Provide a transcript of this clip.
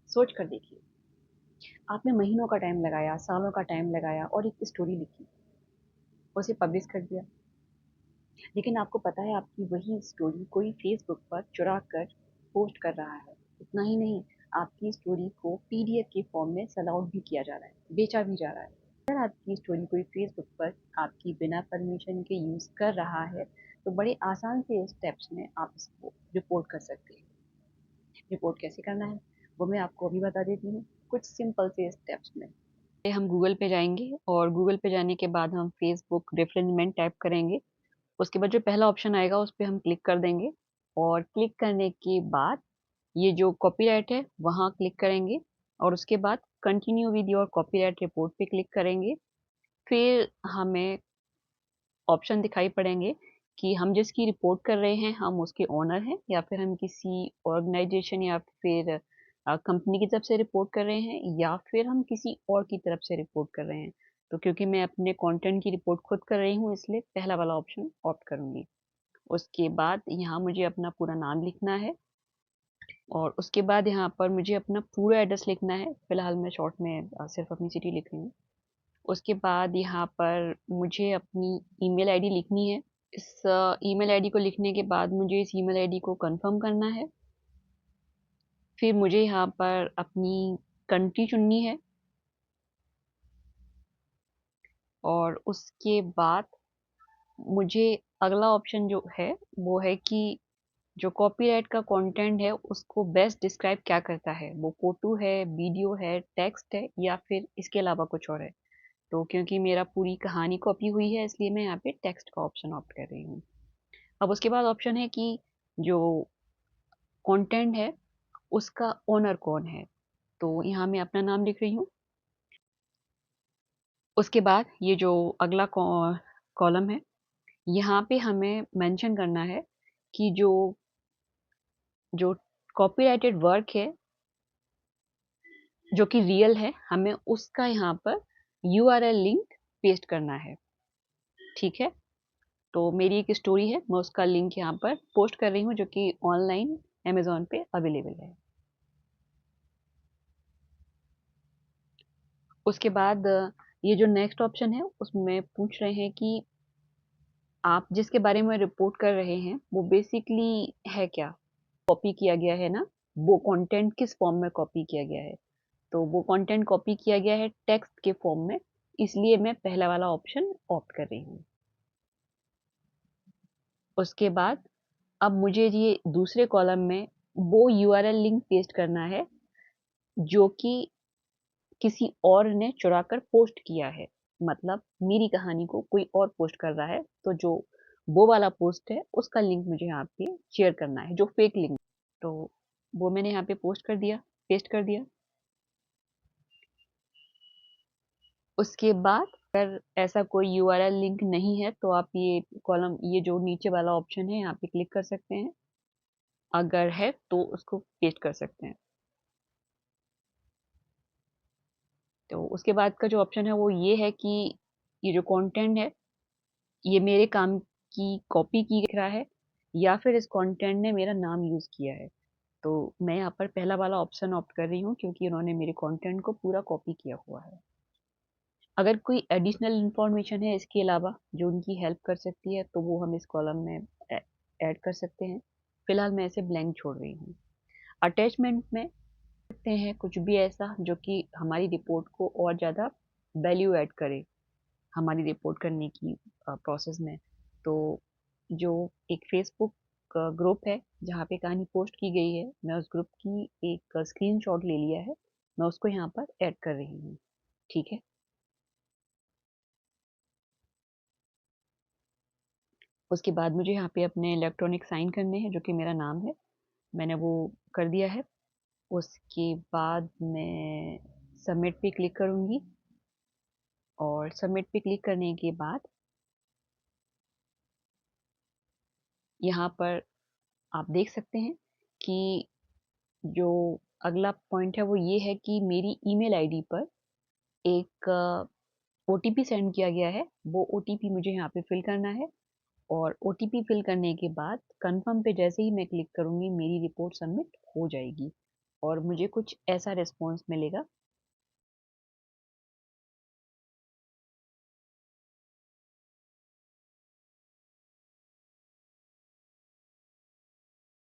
सोच कर देखिए, आपने महीनों का टाइम लगाया, सालों का टाइम लगाया और एक स्टोरी लिखी, उसे पब्लिश कर दिया। लेकिन आपको पता है आपकी वही स्टोरी कोई फेसबुक पर चुरा कर पोस्ट कर रहा है। इतना ही नहीं, आपकी स्टोरी को पीडीएफ के फॉर्म में सेल आउट भी किया जा रहा है, बेचा भी जा रहा है। अगर आपकी स्टोरी कोई फेसबुक पर आपकी बिना परमिशन के यूज़ कर रहा है, तो बड़े आसान से स्टेप्स में आप इसको रिपोर्ट कर सकते हैं। रिपोर्ट कैसे करना है वो मैं आपको अभी बता देती हूँ, कुछ सिंपल से स्टेप्स में। हम गूगल पे जाएंगे और गूगल पे जाने के बाद हम फेसबुक रिफ्रिंजमेंट टाइप करेंगे। उसके बाद जो पहला ऑप्शन आएगा उस पर हम क्लिक कर देंगे और क्लिक करने के बाद ये जो कॉपीराइट है वहाँ क्लिक करेंगे और उसके बाद continue with your copyright report पे क्लिक करेंगे। फिर हमें ऑप्शन दिखाई पड़ेंगे कि हम जिसकी रिपोर्ट कर रहे हैं हम उसके ओनर हैं या फिर हम किसी ऑर्गेनाइजेशन या फिर कंपनी की तरफ से रिपोर्ट कर रहे हैं या फिर हम किसी और की तरफ से रिपोर्ट कर रहे हैं। तो क्योंकि मैं अपने कंटेंट की रिपोर्ट खुद कर रही हूँ इसलिए पहला वाला ऑप्शन ऑप्ट करूंगी। उसके बाद यहाँ मुझे अपना पूरा नाम लिखना है और उसके बाद यहाँ पर मुझे अपना पूरा एड्रेस लिखना है। फिलहाल मैं शॉर्ट में सिर्फ अपनी सिटी लिख रही हूँ। उसके बाद यहाँ पर मुझे अपनी ईमेल आईडी लिखनी है। इस ईमेल आईडी को लिखने के बाद मुझे इस ईमेल आईडी को कंफर्म करना है। फिर मुझे यहाँ पर अपनी कंट्री चुननी है और उसके बाद मुझे अगला ऑप्शन जो है वो है कि जो कॉपीराइट का कंटेंट है उसको बेस्ट डिस्क्राइब क्या करता है, वो फोटो है, वीडियो है, टेक्स्ट है या फिर इसके अलावा कुछ और है। तो क्योंकि मेरा पूरी कहानी कॉपी हुई है इसलिए मैं यहाँ पे टेक्स्ट का ऑप्शन ऑप्ट कर रही हूँ। अब उसके बाद ऑप्शन है कि जो कंटेंट है उसका ओनर कौन है। तो यहाँ मैं अपना नाम लिख रही हूँ। उसके बाद ये जो अगला कॉलम है यहाँ पे हमें मेंशन करना है कि जो जो कॉपीराइटेड वर्क है जो कि रियल है हमें उसका यहाँ पर यूआरएल लिंक पेस्ट करना है। ठीक है, तो मेरी एक स्टोरी है, मैं उसका लिंक यहाँ पर पोस्ट कर रही हूँ जो कि ऑनलाइन अमेजोन पे अवेलेबल है। उसके बाद ये जो नेक्स्ट ऑप्शन है उसमें पूछ रहे हैं कि आप जिसके बारे में रिपोर्ट कर रहे हैं वो बेसिकली है क्या, कॉपी किया गया है ना, वो कंटेंट किस फॉर्म में कॉपी किया गया है। तो वो कंटेंट कॉपी किया गया है टेक्स्ट के फॉर्म में, इसलिए मैं पहला वाला ऑप्शन ऑप्ट कर रही हूँ। उसके बाद अब मुझे ये दूसरे कॉलम में वो यूआरएल लिंक पेस्ट करना है जो कि किसी और ने चुरा कर पोस्ट किया है। मतलब मेरी कहानी को कोई और पोस्ट कर रहा है तो जो वो वाला पोस्ट है उसका लिंक मुझे यहाँ पे शेयर करना है, जो फेक लिंक। तो वो मैंने यहाँ पे पोस्ट कर दिया, पेस्ट कर दिया। उसके बाद अगर ऐसा कोई यूआरएल लिंक नहीं है तो आप ये कॉलम, ये जो नीचे वाला ऑप्शन है यहाँ पे क्लिक कर सकते हैं, अगर है तो उसको पेस्ट कर सकते हैं। तो उसके बाद का जो ऑप्शन है वो ये है कि ये जो कंटेंट है ये मेरे काम की कॉपी की रहा है या फिर इस कंटेंट ने मेरा नाम यूज किया है। तो मैं यहाँ पर पहला वाला ऑप्शन ऑप्ट कर रही हूँ क्योंकि उन्होंने मेरे कंटेंट को पूरा कॉपी किया हुआ है। अगर कोई एडिशनल इंफॉर्मेशन है इसके अलावा जो उनकी हेल्प कर सकती है तो वो हम इस कॉलम में ऐड कर सकते हैं। फिलहाल मैं इसे ब्लैंक छोड़ रही हूँ। अटैचमेंट में सकते हैं कुछ भी ऐसा जो कि हमारी रिपोर्ट को और ज़्यादा वैल्यू ऐड करे हमारी रिपोर्ट करने की प्रोसेस में। तो जो एक फेसबुक ग्रुप है जहाँ पे कहानी पोस्ट की गई है, मैं उस ग्रुप की एक स्क्रीनशॉट ले लिया है, मैं उसको यहाँ पर ऐड कर रही हूँ। ठीक है, उसके बाद मुझे यहाँ पे अपने इलेक्ट्रॉनिक साइन करने हैं जो कि मेरा नाम है, मैंने वो कर दिया है। उसके बाद मैं सबमिट पे क्लिक करूँगी और सबमिट पे क्लिक करने के बाद यहाँ पर आप देख सकते हैं कि जो अगला पॉइंट है वो ये है कि मेरी ईमेल आईडी पर एक ओटीपी सेंड किया गया है। वो ओटीपी मुझे यहाँ पे फिल करना है और ओटीपी फिल करने के बाद कंफर्म पे जैसे ही मैं क्लिक करूँगी मेरी रिपोर्ट सबमिट हो जाएगी। और मुझे कुछ ऐसा रिस्पॉन्स मिलेगा